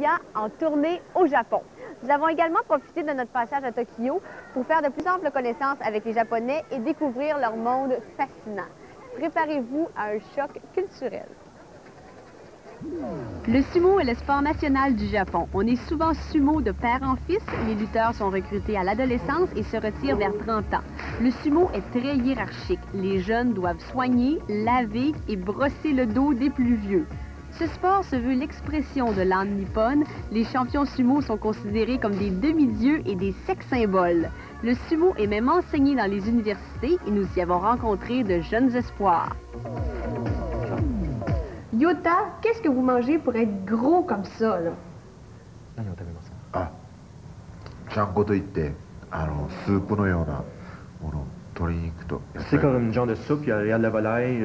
étudiants en tournée au Japon. Nous avons également profité de notre passage à Tokyo pour faire de plus amples connaissances avec les Japonais et découvrir leur monde fascinant. Préparez-vous à un choc culturel. Le sumo est le sport national du Japon. On est souvent sumo de père en fils. Les lutteurs sont recrutés à l'adolescence et se retirent vers 30 ans. Le sumo est très hiérarchique. Les jeunes doivent soigner, laver et brosser le dos des plus vieux. Ce sport se veut l'expression de l'âme nippone. Les champions sumo sont considérés comme des demi-dieux et des sex symboles. Le sumo est même enseigné dans les universités et nous y avons rencontré de jeunes espoirs. Yota, qu'est-ce que vous mangez pour être gros comme ça, là? Ah, chanko to itte, soupe no yona, toriniku to. C'est comme une genre de soupe, il y a de la volaille,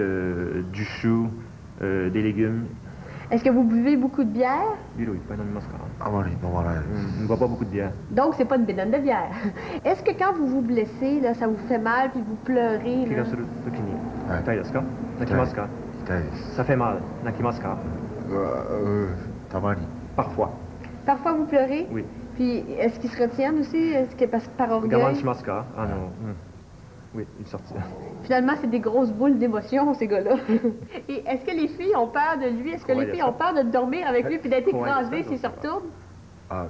du chou, des légumes. Est-ce que vous buvez beaucoup de bière? Oui, pas énormément de Amari nomarai. On ne boit pas beaucoup de bière. Donc, c'est pas une bédonne de bière. Est-ce que quand vous vous blessez, là, ça vous fait mal puis vous pleurez, là? Ça fait mal. Nakimasu ka? Tamani. Parfois. Parfois, vous pleurez? Oui. Puis, est-ce qu'ils se retiennent aussi? Est-ce que par orgueil? Gaman shimasu ka? Ah non. Oui, il est sorti. Finalement, c'est des grosses boules d'émotion, ces gars-là. Et est-ce que les filles ont peur de lui? Est-ce que les filles ont peur de dormir avec lui puis d'être écrasées s'il se retourne? Ah,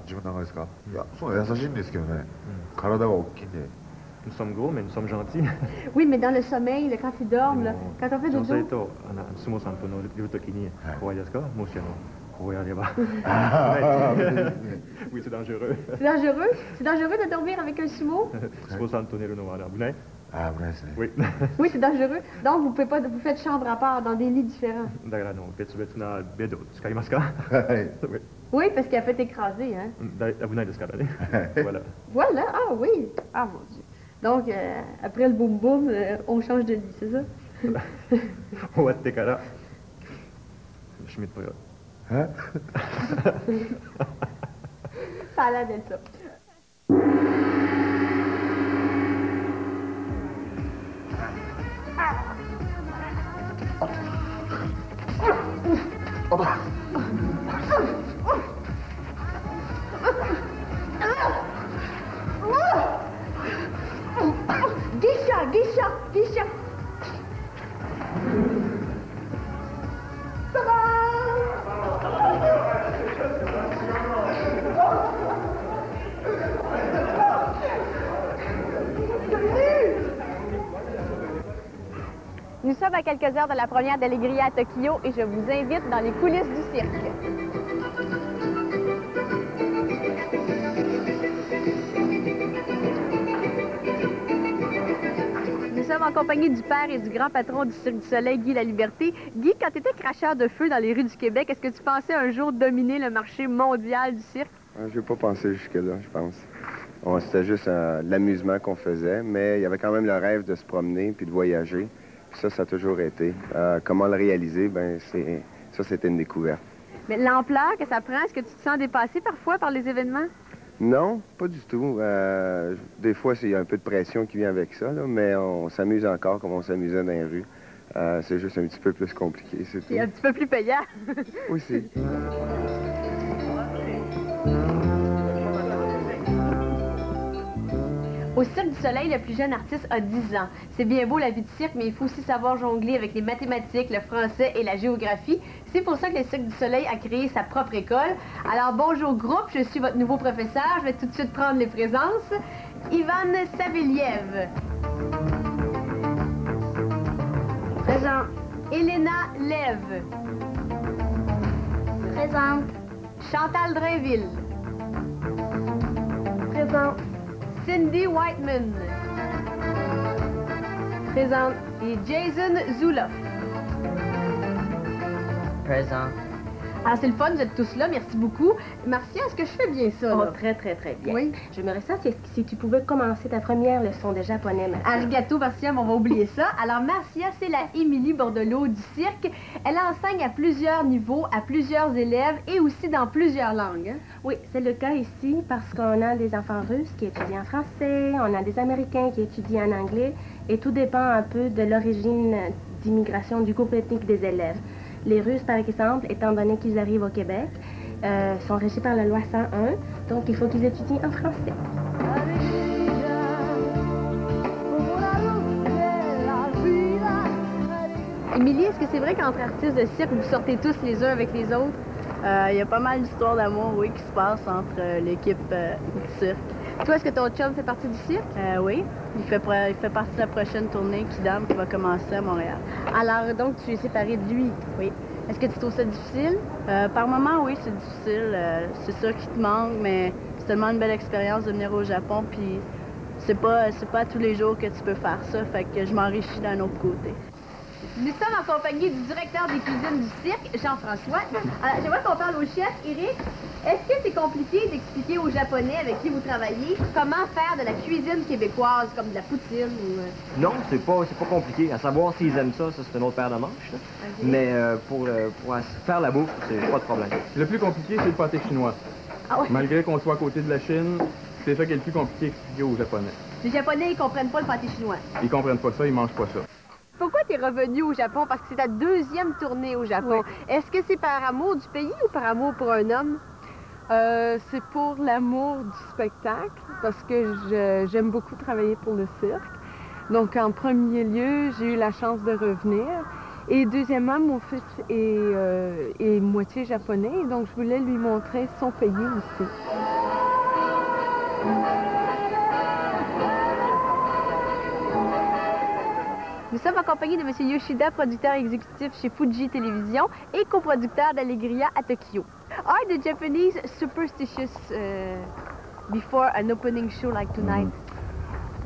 nous sommes gros, mais nous sommes gentils. Oui, mais dans le sommeil, là, quand ils dorment, là, quand on fait dodo... Oui, c'est dangereux. C'est dangereux? C'est dangereux de dormir avec un sumo? Oui. Oui, c'est dangereux. Donc, vous pouvez pas, vous faites chambre à part dans des lits différents. Oui, parce qu'elle fait écraser, hein? Voilà. Voilà, ah oui. Ah mon Dieu. Donc, après le boum-boum, on change de lit, c'est ça? Hein? Ça a l'air d'être ça. Gisha! Nous sommes à quelques heures de la première d'Allegria à Tokyo et je vous invite dans les coulisses du cirque. Nous sommes en compagnie du père et du grand patron du Cirque du Soleil, Guy Laliberté. Guy, quand tu étais cracheur de feu dans les rues du Québec, est-ce que tu pensais un jour dominer le marché mondial du cirque? Je n'ai pas pensé jusque-là, je pense. C'était juste l'amusement qu'on faisait, mais il y avait quand même le rêve de se promener puis de voyager. Puis ça a toujours été. Comment le réaliser, ben ça, c'était une découverte. Mais l'ampleur que ça prend, est-ce que tu te sens dépassé parfois par les événements? Non, pas du tout. Des fois, il y a un peu de pression qui vient avec ça, là, mais on s'amuse encore comme on s'amusait dans les rues. C'est juste un petit peu plus compliqué, c'est tout. Et un petit peu plus payant. Aussi. Au Cirque du Soleil, le plus jeune artiste a 10 ans. C'est bien beau la vie de cirque, mais il faut aussi savoir jongler avec les mathématiques, le français et la géographie. C'est pour ça que le Cirque du Soleil a créé sa propre école. Alors bonjour groupe, je suis votre nouveau professeur. Je vais tout de suite prendre les présences. Ivan Saveliev. Présent. Elena Lev. Présente. Chantal Drainville. Présent. Cindy Whiteman. Présente. Et Jason Zuloff. Présent. Alors, c'est le fun, vous êtes tous là. Merci beaucoup. Marcia, est-ce que je fais bien ça? Oh, Là? très, très, très bien. Oui. J'aimerais ça si tu pouvais commencer ta première leçon de japonais, Marcia. Arigato, Marcia, mais on va oublier ça. Alors, Marcia, c'est la Émilie Bordelot du cirque. Elle enseigne à plusieurs niveaux, à plusieurs élèves et aussi dans plusieurs langues. Hein? Oui, c'est le cas ici parce qu'on a des enfants russes qui étudient en français, on a des Américains qui étudient en anglais et tout dépend un peu de l'origine d'immigration du groupe ethnique des élèves. Les Russes, par exemple, étant donné qu'ils arrivent au Québec, sont régis par la loi 101, donc il faut qu'ils étudient en français. Émilie, est-ce que c'est vrai qu'entre artistes de cirque, vous sortez tous les uns avec les autres? Il y a pas mal d'histoires d'amour, oui, qui se passent entre l'équipe du cirque. Toi, est-ce que ton chum fait partie du cirque? Oui, il fait partie de la prochaine tournée Kidam qui va commencer à Montréal. Alors, donc, tu es séparée de lui? Oui. Est-ce que tu trouves ça difficile? Par moments, oui, c'est difficile. C'est sûr qu'il te manque, mais c'est tellement une belle expérience de venir au Japon, puis c'est pas tous les jours que tu peux faire ça, fait que je m'enrichis d'un autre côté. Nous sommes en compagnie du directeur des cuisines du cirque, Jean-François. Alors, j'aimerais qu'on parle au chef, Éric. Est-ce que c'est compliqué d'expliquer aux Japonais avec qui vous travaillez comment faire de la cuisine québécoise, comme de la poutine ou... Non, c'est pas compliqué. À savoir s'ils aiment ça, c'est une autre paire de manches. Là. Okay. Mais pour faire la bouffe, c'est pas de problème. Le plus compliqué, c'est le pâté chinois. Ah ouais? Malgré qu'on soit à côté de la Chine, c'est ça qui est le plus compliqué à expliquer aux Japonais. Les Japonais, ils comprennent pas le pâté chinois. Ils comprennent pas ça, ils mangent pas ça. Pourquoi tu es revenu au Japon? Parce que c'est ta deuxième tournée au Japon. Oui. Est-ce que c'est par amour du pays ou par amour pour un homme? C'est pour l'amour du spectacle, parce que j'aime beaucoup travailler pour le cirque. Donc, en premier lieu, j'ai eu la chance de revenir. Et deuxièmement, mon fils est moitié japonais, donc je voulais lui montrer son pays aussi. Nous sommes en compagnie de M. Yoshida, producteur exécutif chez Fuji Télévision et coproducteur d'Allegria à Tokyo. Are the Japanese superstitious before an opening show like tonight?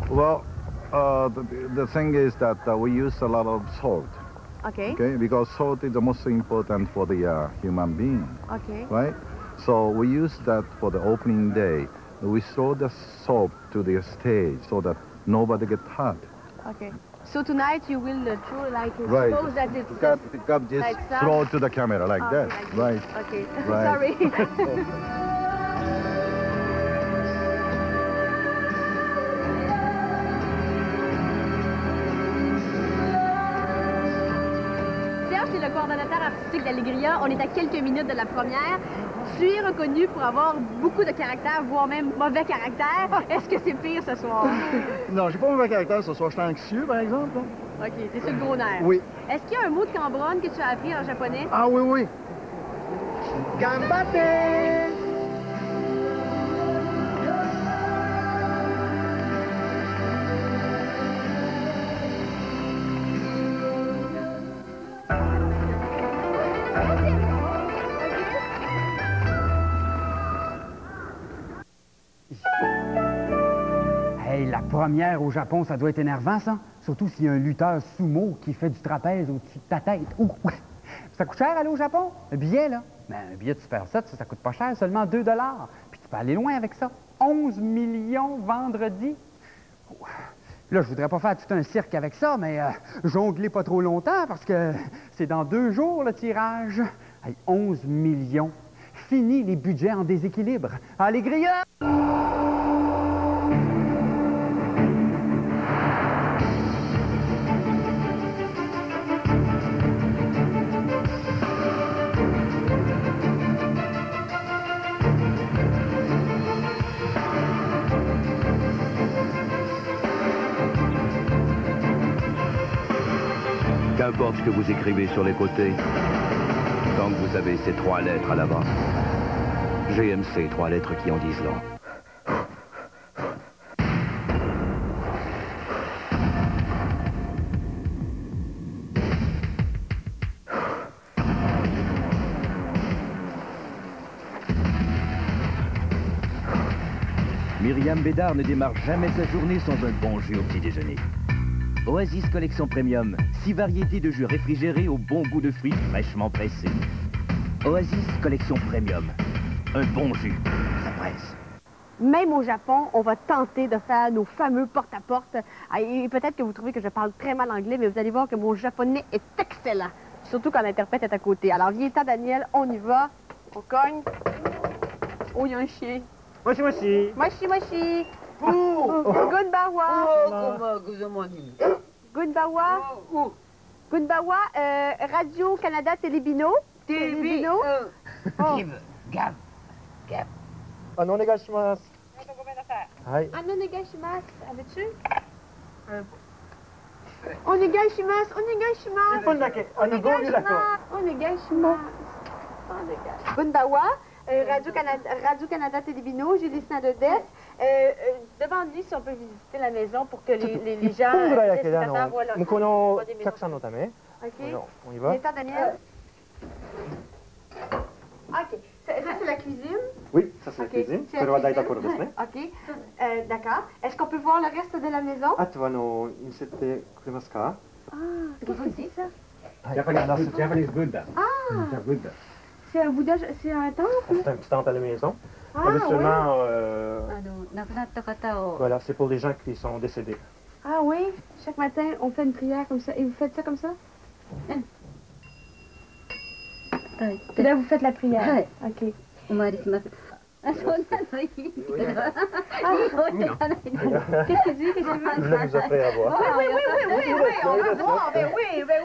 Well, the thing is that we use a lot of salt. Okay. Okay, because salt is the most important for the human being. Okay. Right? So we use that for the opening day. We throw the salt to the stage so that nobody gets hurt. Okay. So tonight you will throw like, right. Suppose that it's pick up this, like throw to the camera like that. Like right. Okay. Right. Sorry. Serge, c'est le coordonnateur artistique d'Allegria. On est à quelques minutes de la première. Tu es reconnu pour avoir beaucoup de caractère, voire même mauvais caractère. Est-ce que c'est pire ce soir? Non, j'ai pas mauvais caractère ce soir. Je suis anxieux, par exemple. OK, t'es sur le gros nerf. Oui. Est-ce qu'il y a un mot de Cambronne que tu as appris en japonais? Ah oui, oui. Gambate! Hey, la première au Japon, ça doit être énervant, ça. Surtout s'il y a un lutteur sumo qui fait du trapèze au-dessus de ta tête. Ouh. Ça coûte cher aller au Japon? Un billet, là? Mais un billet de Super 7, ça coûte pas cher, seulement 2 $. Puis tu peux aller loin avec ça. 11 millions vendredi. Là, je voudrais pas faire tout un cirque avec ça, mais jongler pas trop longtemps parce que c'est dans 2 jours, le tirage. Hey, 11 millions. Fini les budgets en déséquilibre. Allegria! Qu'importe ce que vous écrivez sur les côtés, tant que vous avez ces 3 lettres à l'avant. GMC, 3 lettres qui en disent long. Myriam Bédard ne démarre jamais sa journée sans un bon jus au petit déjeuner. Oasis Collection Premium, 6 variétés de jus réfrigérés au bon goût de fruits fraîchement pressés. Oasis Collection Premium, un bon jus, ça presse. Même au Japon, on va tenter de faire nos fameux porte-à-porte. Et peut-être que vous trouvez que je parle très mal anglais, mais vous allez voir que mon japonais est excellent. Surtout quand l'interprète est à côté. Alors, viens-t'en, Daniel, on y va. On cogne. Oh, il y a un chien. Moshi moshi. Moshi moshi. Gunbawa. Gunbawa. Gunbawa, Radio-Canada Télébino. Télébino. Gab. Gab. Onegaishimasu. Hai. Onegaishimasu. Avais-tu? Onegaishimasu. Onegaishimasu. Onegaishimasu. Bundawa, Radio-Canada Télévino, j'ai des de Des. Demande-lui si on peut visiter la maison pour que les gens... Voilà. OK. On y va? Viens-t'en, Daniel. OK. Ça, c'est la cuisine? Oui, ça c'est la cuisine. C'est la cuisine. OK. D'accord. Est-ce qu'on peut voir le reste de la maison? Qu'est-ce que c'est ça? Japanese Buddha. Buddha. C'est un Bouddha, c'est un temple? C'est un petit temple à la maison. Ah, Habituellement, oui. voilà, c'est pour les gens qui sont décédés. Ah oui? Chaque matin, on fait une prière comme ça. Et vous faites ça comme ça? Et là, vous faites la prière? OK. Qu'est-ce qu'il dit? Je voulais vous offrir à boire. Oui, on va boire.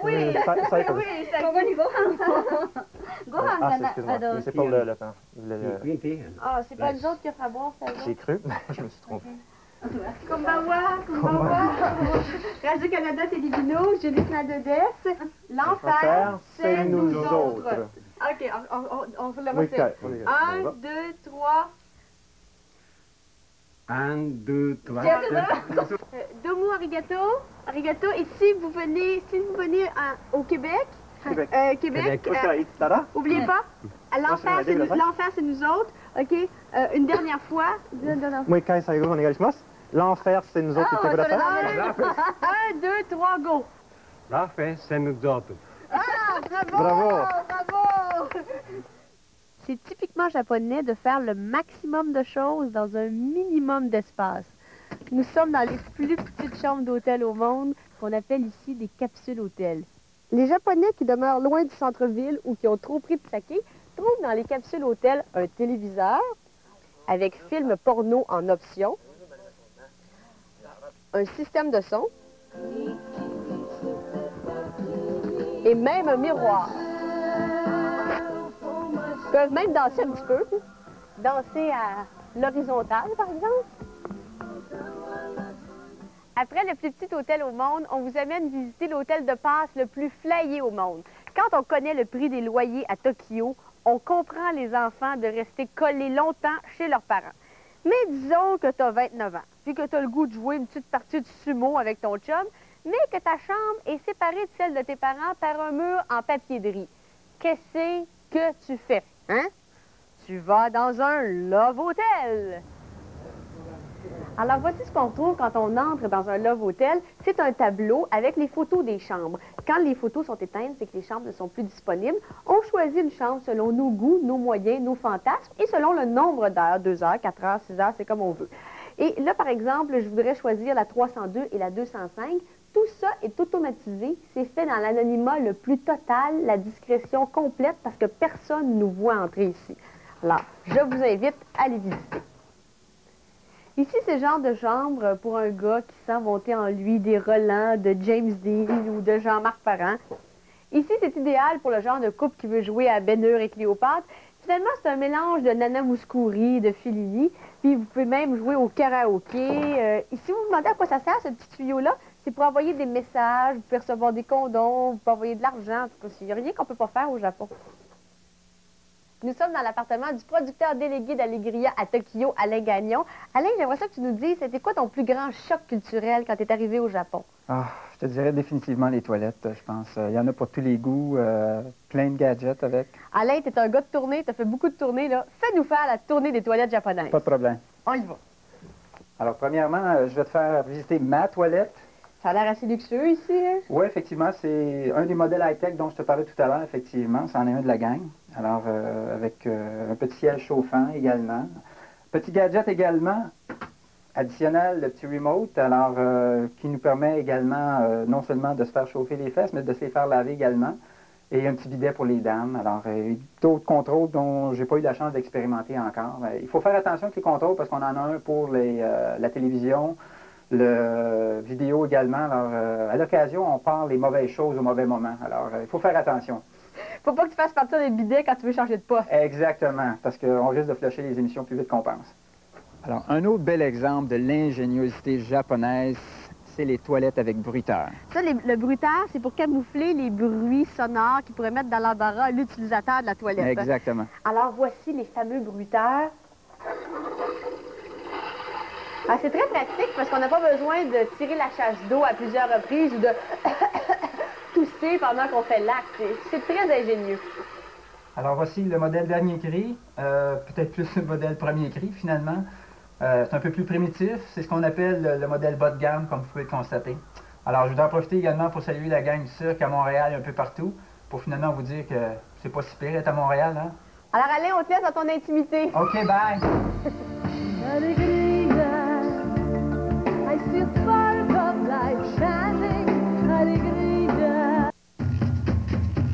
Oui. Ah, excuse-moi, c'est pour le temps. Ah, c'est pas nous autres qui offrent à boire, c'est J'ai cru, mais je me suis trompé. Konbanwa. Radio-Canada Télévino, Julie Nadodès. L'enfer, c'est nous autres. OK, on fait la moitié. 1, 2, 3. 1, 2, 3. Domo arigato. Arigato. Et si vous venez au Québec, oubliez pas, l'enfer, c'est nous autres. OK? Une dernière fois. L'enfer, c'est nous autres. 1, 2, 3, go. L'enfer, c'est nous autres. Ah, bravo! C'est typiquement japonais de faire le maximum de choses dans un minimum d'espace. Nous sommes dans les plus petites chambres d'hôtel au monde, qu'on appelle ici des capsules hôtels. Les Japonais qui demeurent loin du centre-ville ou qui ont trop pris de saké trouvent dans les capsules hôtels un téléviseur avec film porno en option, un système de son et même un miroir. Ils peuvent même danser un petit peu. Danser à l'horizontale, par exemple. Après le plus petit hôtel au monde, on vous amène visiter l'hôtel de passe le plus flyé au monde. Quand on connaît le prix des loyers à Tokyo, on comprend les enfants de rester collés longtemps chez leurs parents. Mais disons que tu as 29 ans, puis que tu as le goût de jouer une petite partie de sumo avec ton chum, mais que ta chambre est séparée de celle de tes parents par un mur en papier de riz. Qu'est-ce que tu fais, hein? Tu vas dans un Love Hotel. Alors, voici ce qu'on retrouve quand on entre dans un Love Hotel. C'est un tableau avec les photos des chambres. Quand les photos sont éteintes, c'est que les chambres ne sont plus disponibles. On choisit une chambre selon nos goûts, nos moyens, nos fantasmes et selon le nombre d'heures, 2 heures, 4 heures, 6 heures, c'est comme on veut. Et là, par exemple, je voudrais choisir la 302 et la 205. Tout ça est automatisé. C'est fait dans l'anonymat le plus total, la discrétion complète, parce que personne ne nous voit entrer ici. Alors, je vous invite à les visiter. Ici, c'est le genre de chambre pour un gars qui sent monter en lui des relents de James Dean ou de Jean-Marc Parent. Ici, c'est idéal pour le genre de couple qui veut jouer à Ben Hur et Cléopâtre. Finalement, c'est un mélange de Nana Mouskouri, de Fellini, puis vous pouvez même jouer au karaoké. Ici, vous vous demandez à quoi ça sert, ce petit tuyau-là? C'est pour envoyer des messages, vous pouvez recevoir des condoms, vous pouvez envoyer de l'argent, en tout cas, il n'y a rien qu'on ne peut pas faire au Japon. Nous sommes dans l'appartement du producteur délégué d'Allegria à Tokyo, Alain Gagnon. Alain, j'aimerais ça que tu nous dises, c'était quoi ton plus grand choc culturel quand tu es arrivé au Japon? Ah, je te dirais définitivement les toilettes, je pense. Il y en a pour tous les goûts, plein de gadgets avec. Alain, tu es un gars de tournée, tu as fait beaucoup de tournées, là. Fais-nous faire la tournée des toilettes japonaises. Pas de problème. On y va. Alors, premièrement, je vais te faire visiter ma toilette. Ça a l'air assez luxueux ici, hein? Oui, effectivement, c'est un des modèles high-tech dont je te parlais tout à l'heure, effectivement. C'en est un de la gang. Alors, avec un petit siège chauffant également. Petit gadget également, additionnel, le petit remote, alors qui nous permet également non seulement de se faire chauffer les fesses, mais de se les faire laver également. Et un petit bidet pour les dames. Alors, d'autres contrôles dont j'ai pas eu la chance d'expérimenter encore. Il faut faire attention avec les contrôles parce qu'on en a un pour la télévision, le vidéo également. Alors, à l'occasion, on parle les mauvaises choses au mauvais moment. Alors, il faut faire attention. Faut pas que tu fasses partir les bidets quand tu veux changer de poste. Exactement, parce qu'on risque de flusher les émissions plus vite qu'on pense. Alors, un autre bel exemple de l'ingéniosité japonaise, c'est les toilettes avec bruiteur. Ça, le bruiteur, c'est pour camoufler les bruits sonores qui pourraient mettre dans l'embarras l'utilisateur de la toilette. Exactement. Alors, voici les fameux bruiteurs. Ah, c'est très pratique parce qu'on n'a pas besoin de tirer la chasse d'eau à plusieurs reprises ou de tousser pendant qu'on fait l'acte. C'est très ingénieux. Alors, voici le modèle dernier cri, peut-être plus le modèle premier cri, finalement. C'est un peu plus primitif, c'est ce qu'on appelle le modèle bas de gamme, comme vous pouvez le constater. Alors, je voudrais en profiter également pour saluer la gang du cirque à Montréal et un peu partout, pour finalement vous dire que c'est pas si pire d'être à Montréal, hein? Alors, allez, on te laisse dans ton intimité. OK, bye!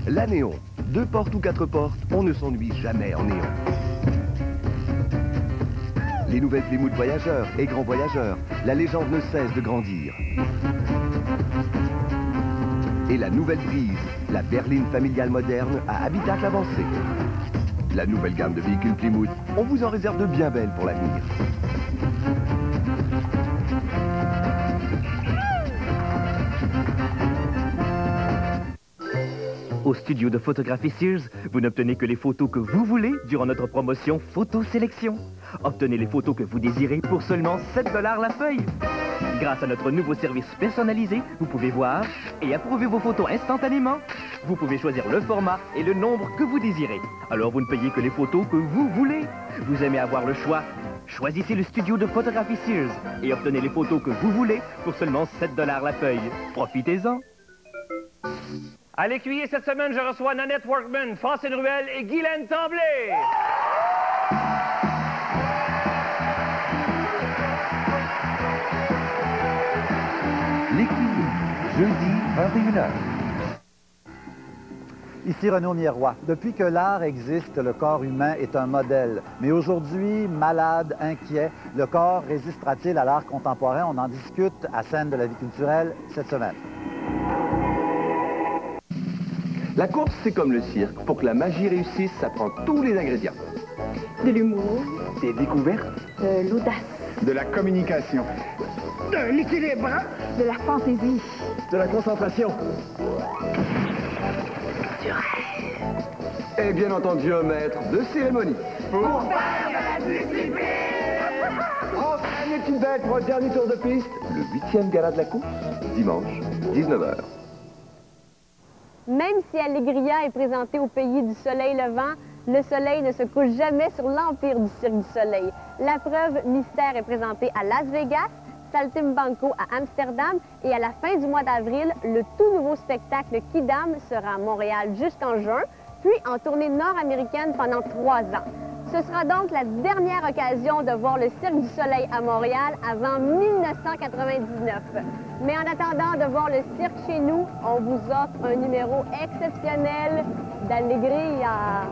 La Néon. 2 portes ou 4 portes, on ne s'ennuie jamais en néon. Les nouvelles Plymouth voyageurs et grands voyageurs, la légende ne cesse de grandir. Et la nouvelle Brise, la berline familiale moderne à habitacle avancé. La nouvelle gamme de véhicules Plymouth, on vous en réserve de bien belles pour l'avenir. Au studio de photographie Sears, vous n'obtenez que les photos que vous voulez durant notre promotion Photo Sélection. Obtenez les photos que vous désirez pour seulement 7 $ la feuille. Grâce à notre nouveau service personnalisé, vous pouvez voir et approuver vos photos instantanément. Vous pouvez choisir le format et le nombre que vous désirez. Alors vous ne payez que les photos que vous voulez. Vous aimez avoir le choix? Choisissez le studio de photographie Sears et obtenez les photos que vous voulez pour seulement 7 $ la feuille. Profitez-en! À l'écuyer, cette semaine, je reçois Nanette Workman, Francine Ruel et Guylaine Tremblay. L'écuyer, jeudi 21h. Ici Renaud Miroir. Depuis que l'art existe, le corps humain est un modèle. Mais aujourd'hui, malade, inquiet, le corps résistera-t-il à l'art contemporain? On en discute à Scène de la vie culturelle cette semaine. La course, c'est comme le cirque. Pour que la magie réussisse, ça prend tous les ingrédients. De l'humour. Des découvertes. De l'audace. De la communication. De l'équilibre. De la fantaisie. De la concentration. Du rêve. Et bien entendu, un maître de cérémonie. Pour faire de la discipline. Enfin, est une belle pour un dernier tour de piste. Le 8e gala de la course, dimanche, 19h. Même si Allegria est présenté au pays du soleil levant, le soleil ne se couche jamais sur l'empire du Cirque du Soleil. La preuve mystère est présentée à Las Vegas, Saltimbanco à Amsterdam et à la fin du mois d'avril, le tout nouveau spectacle Kidam sera à Montréal jusqu'en juin, puis en tournée nord-américaine pendant 3 ans. Ce sera donc la dernière occasion de voir le Cirque du Soleil à Montréal avant 1999. Mais en attendant de voir le cirque chez nous, on vous offre un numéro exceptionnel d'Allegria.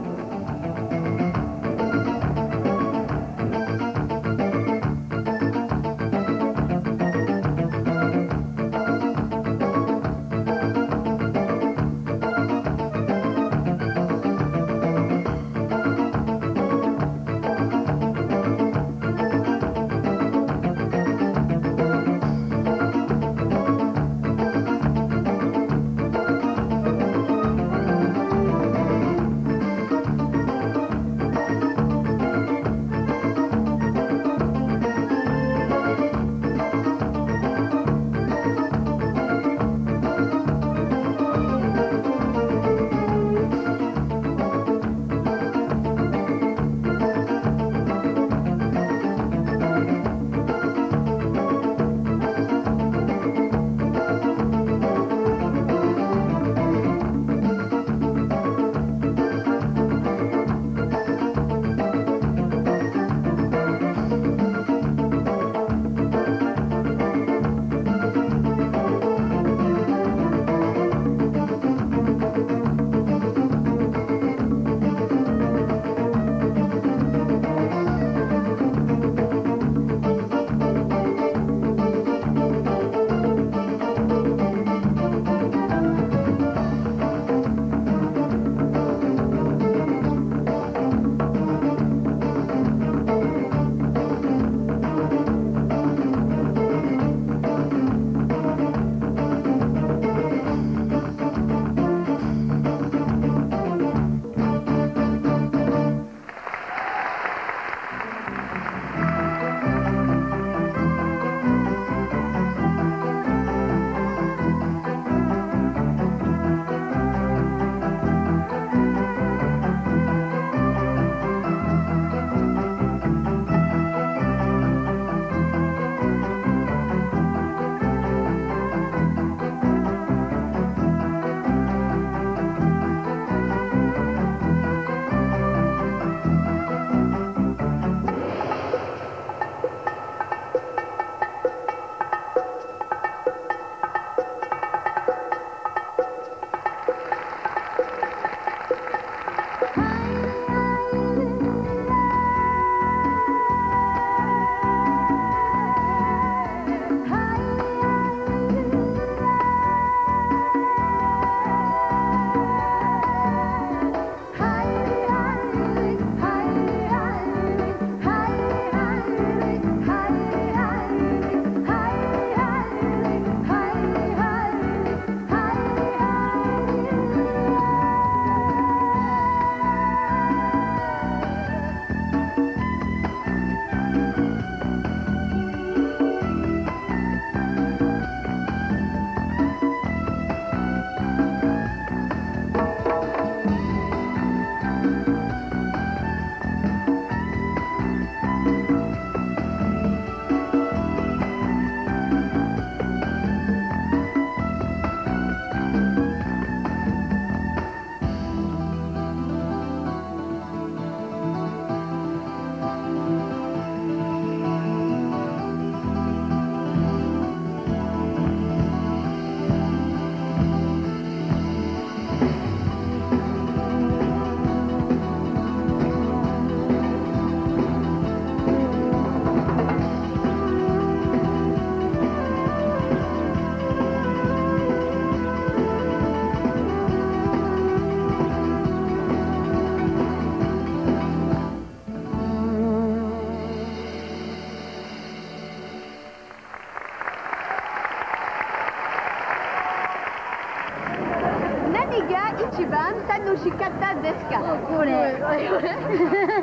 shikkata desu ka?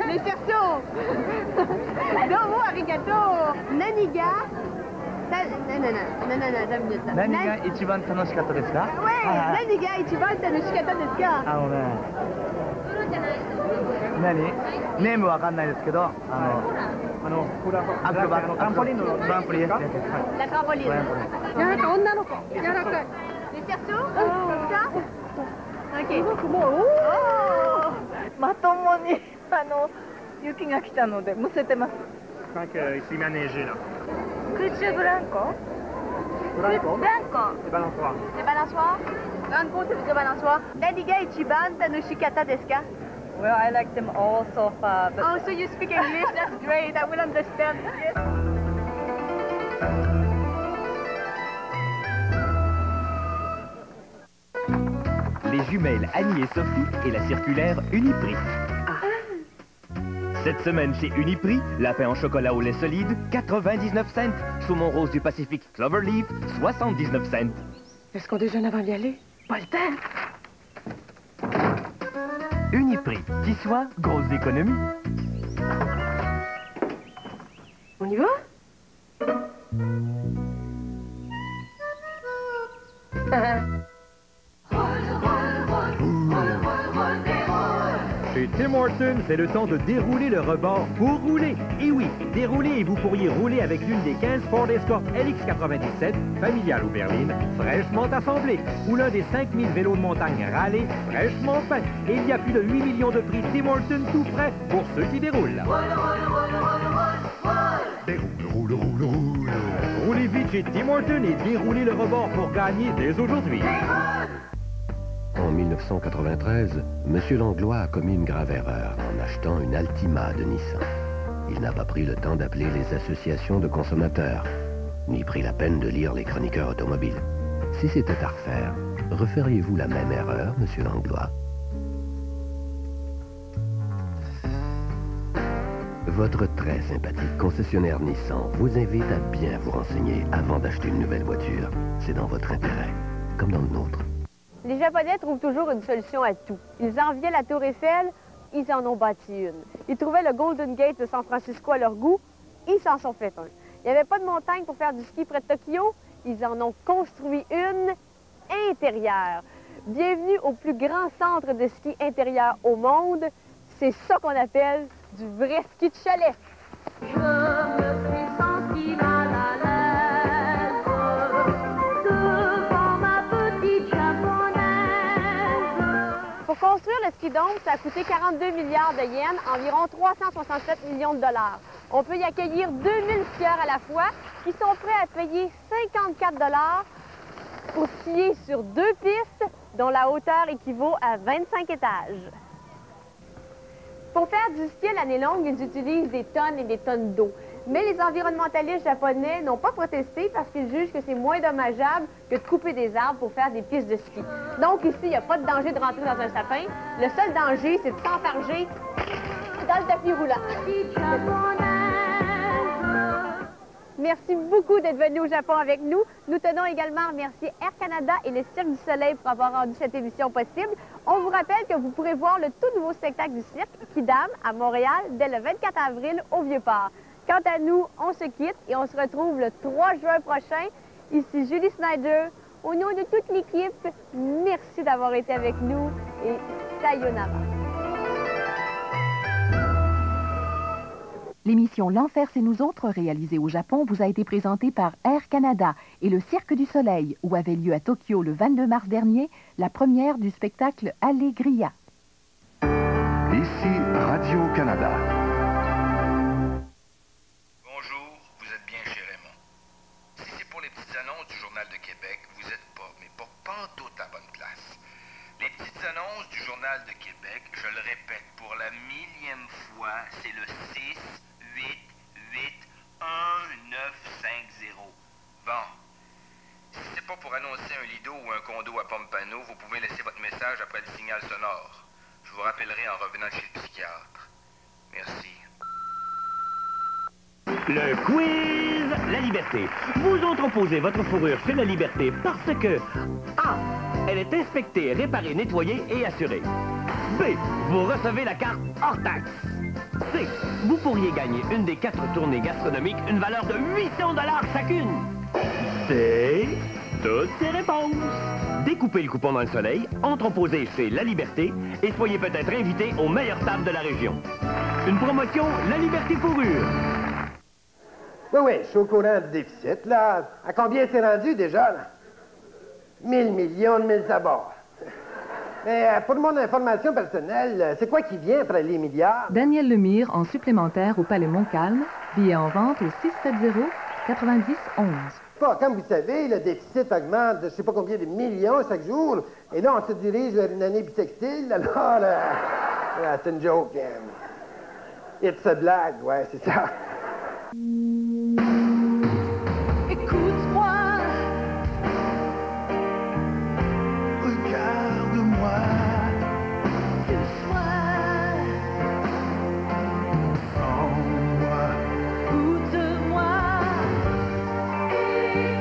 Les cerceaux. Domo arigato. Naniga. Non, 2 minutes là. Naniga ichiban tanoshikatta desu ka? Ouais, naniga ichiban tanoshikatta desu ka? 何ネームわかんないですけど、アクロバット、トランポリンのトランポリンですね。La trampoline. 柔らかい、女の子。柔らかい。Les cerceaux? Comme ça? OK. まともに雪が来たのでむせてます。Quand il s'est mis à neiger, là. Couture blanco? Blanco? Blanco. C'est balançoire. C'est balançoire? Blanco, ça veut dire balançoire. Naniga ichiban tanoshikatta desu ka? Well, I like them all so far. But... Oh, so you speak English? That's great. I will understand. Yes. Les jumelles Annie et Sophie et la circulaire Uniprix. Cette semaine chez Uniprix, lapin en chocolat au lait solide, 99 cents. Saumon rose du Pacifique Cloverleaf, 79 cents. Est-ce qu'on déjeune avant d'y aller? Pas le temps. Uniprix, petit soin, grosse économie. On y va? Chez Tim Hortons, c'est le temps de dérouler le rebord pour rouler. Et oui, dérouler et vous pourriez rouler avec l'une des 15 Ford Escort LX97, familiale ou berline, fraîchement assemblée, ou l'un des 5000 vélos de montagne râlés, fraîchement faits. Et il y a plus de 8 millions de prix Tim Hortons tout prêts pour ceux qui déroulent. Déroule. Roulez vite chez Tim Hortons et déroulez le rebord pour gagner dès aujourd'hui. En 1993, M. Langlois a commis une grave erreur en achetant une Altima de Nissan. Il n'a pas pris le temps d'appeler les associations de consommateurs, ni pris la peine de lire les chroniqueurs automobiles. Si c'était à refaire, referiez-vous la même erreur, M. Langlois? Votre très sympathique concessionnaire Nissan vous invite à bien vous renseigner avant d'acheter une nouvelle voiture. C'est dans votre intérêt, comme dans le nôtre. Les Japonais trouvent toujours une solution à tout. Ils enviaient la Tour Eiffel, ils en ont bâti une. Ils trouvaient le Golden Gate de San Francisco à leur goût, ils s'en sont fait un. Il n'y avait pas de montagne pour faire du ski près de Tokyo, ils en ont construit une intérieure. Bienvenue au plus grand centre de ski intérieur au monde. C'est ça qu'on appelle du vrai ski de chalet. Je me suis sentie mal à l'aise devant ma petite japonaise. Pour construire le ski dôme, ça a coûté 42 milliards de yens, environ 367 millions de dollars. On peut y accueillir 2000 skieurs à la fois qui sont prêts à payer 54 dollars pour skier sur 2 pistes dont la hauteur équivaut à 25 étages. Pour faire du ski à l'année longue, ils utilisent des tonnes et des tonnes d'eau. Mais les environnementalistes japonais n'ont pas protesté parce qu'ils jugent que c'est moins dommageable que de couper des arbres pour faire des pistes de ski. Donc ici, il n'y a pas de danger de rentrer dans un sapin. Le seul danger, c'est de s'enfarger dans le tapis roulant. Merci beaucoup d'être venu au Japon avec nous. Nous tenons également à remercier Air Canada et le Cirque du Soleil pour avoir rendu cette émission possible. On vous rappelle que vous pourrez voir le tout nouveau spectacle du cirque, Kidam, à Montréal, dès le 24 avril au Vieux-Port. Quant à nous, on se quitte et on se retrouve le 3 juin prochain. Ici Julie Snyder. Au nom de toute l'équipe, merci d'avoir été avec nous et sayonara. L'émission L'Enfer, c'est nous autres, réalisée au Japon, vous a été présentée par Air Canada et le Cirque du Soleil, où avait lieu à Tokyo le 22 mars dernier la première du spectacle Allegria. Ici Radio-Canada. Bonjour, vous êtes bien chez Raymond. Si c'est pour les petites annonces du Journal de Québec, vous êtes pas, mais pas pantoute à bonne place. Les petites annonces du Journal de Québec, je le répète pour la 1000e fois, c'est le 6 8 8 1 9 5 0. Bon. Si c'est pas pour annoncer un lido ou un condo à Pompano, vous pouvez laisser votre message après le signal sonore. Je vous rappellerai en revenant chez le psychiatre. Merci. Le quiz La Liberté. Vous entreposez votre fourrure chez La Liberté parce que... A. elle est inspectée, réparée, nettoyée et assurée. B. Vous recevez la carte hors taxe. C. Vous pourriez gagner une des 4 tournées gastronomiques, une valeur de 800 $ chacune. D. Toutes ces réponses. Découpez le coupon dans le soleil, entreposez chez La Liberté et soyez peut-être invité aux meilleures tables de la région. Une promotion, La Liberté Fourrure. Oui, je suis au courant du déficit, là. À combien c'est rendu, déjà, là? 1000 millions de 1000 abords. Mais pour mon information personnelle, c'est quoi qui vient après les milliards? Daniel Lemire en supplémentaire au Palais Montcalm. Billet en vente au 670-90-11. Comme vous savez, le déficit augmente de je sais pas combien de millions chaque jour. Et là, on se dirige vers une année bisextile. Alors, c'est une joke. It's a blague, ouais, c'est ça. Écoute-moi, regarde-moi, touche-moi, sens-moi, écoute-moi,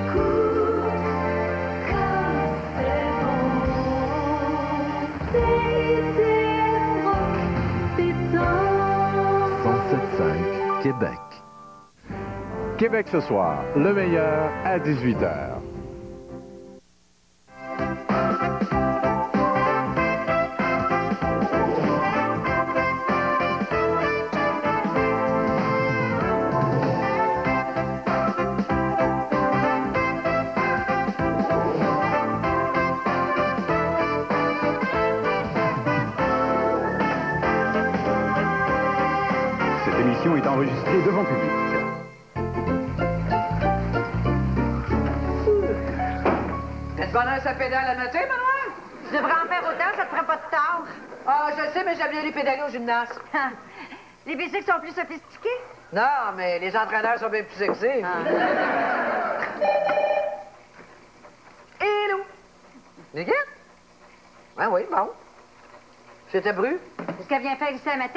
écoute comme c'est bon, c'est rock, 107.5 Québec. Québec ce soir, le meilleur à 18h. Cette émission est enregistrée devant public. Est-ce qu'on a sa pédale à noter, Manuel? Tu devrais en faire autant, ça te ferait pas de tort. Ah, je sais, mais j'aime bien les pédaler au gymnase. Les bicycles sont plus sophistiqués? Non, mais les entraîneurs sont bien plus sexy. Et nous? Les gars? Ben oui, bon. C'était Bru. Est-ce qu'elle vient faire ici un matin?